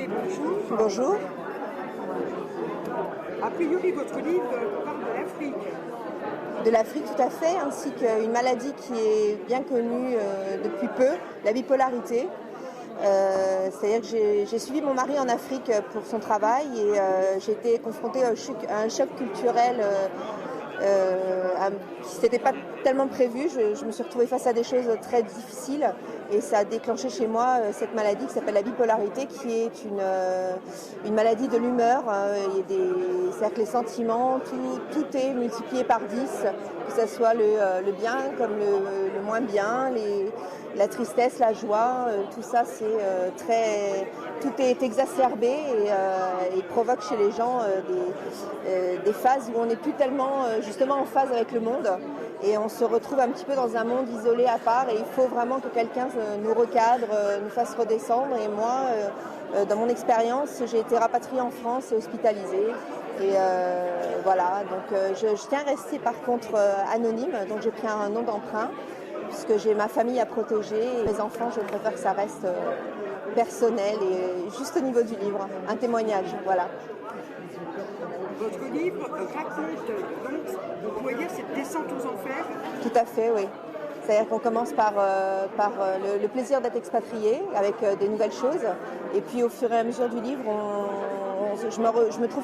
Hervé, bonjour. Bonjour. A priori, votre livre parle de l'Afrique. De l'Afrique, tout à fait, ainsi qu'une maladie qui est bien connue depuis peu, la bipolarité. C'est-à-dire que j'ai suivi mon mari en Afrique pour son travail et j'ai été confrontée à un choc culturel qui n'était pas tellement prévu. Je me suis retrouvée face à des choses très difficiles et ça a déclenché chez moi cette maladie qui s'appelle la bipolarité, qui est une maladie de l'humeur. C'est-à-dire que les sentiments, tout est multiplié par 10, que ce soit le bien comme le moins bien, la tristesse, la joie, tout ça tout est exacerbé et provoque chez les gens des phases où on n'est plus tellement justement en phase avec le monde et on se retrouve un petit peu dans un monde isolé à part et il faut vraiment que quelqu'un nous recadre, nous fasse redescendre. Et moi, dans mon expérience, j'ai été rapatriée en France et hospitalisée. Et voilà, donc je tiens à rester par contre anonyme, donc j'ai pris un nom d'emprunt puisque j'ai ma famille à protéger et mes enfants, je préfère que ça reste personnel et juste au niveau du livre, un témoignage, voilà. Votre livre raconte donc, vous pouvez dire, cette descente aux enfers. Tout à fait, oui. C'est-à-dire qu'on commence par le plaisir d'être expatrié avec des nouvelles choses. Et puis au fur et à mesure du livre, je me trouve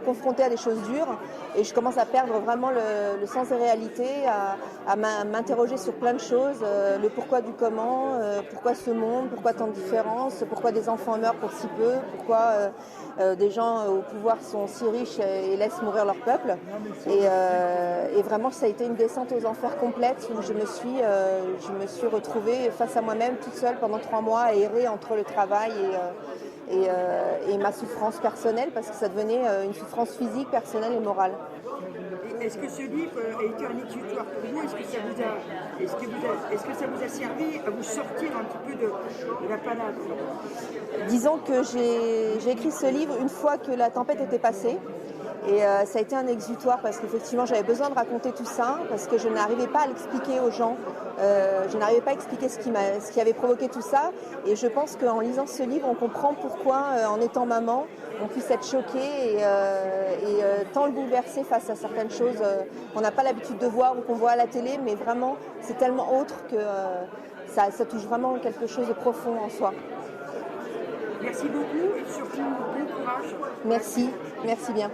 confrontée à des choses dures et je commence à perdre vraiment le sens des réalités, à m'interroger sur plein de choses, le pourquoi du comment, pourquoi ce monde, pourquoi tant de différences, pourquoi des enfants meurent pour si peu, pourquoi des gens au pouvoir sont si riches et laissent mourir leur peuple. Et vraiment, ça a été une descente aux enfers complète où je me suis retrouvée face à moi-même toute seule pendant 3 mois à errer entre le travail et ma souffrance personnelle, parce que ça devenait une souffrance physique, personnelle et morale. Est-ce que ce livre a été un exutoire pour vous? Est-ce que ça vous a servi à vous sortir un petit peu de la panade? Disons que j'ai écrit ce livre une fois que la tempête était passée. Et ça a été un exutoire parce qu'effectivement j'avais besoin de raconter tout ça parce que je n'arrivais pas à l'expliquer aux gens, je n'arrivais pas à expliquer ce qui avait provoqué tout ça. Et je pense qu'en lisant ce livre on comprend pourquoi en étant maman on puisse être choqué et tant le bouleverser face à certaines choses qu'on n'a pas l'habitude de voir ou qu'on voit à la télé, mais vraiment c'est tellement autre que ça touche vraiment quelque chose de profond en soi. Merci beaucoup et surtout bon courage. Merci bien.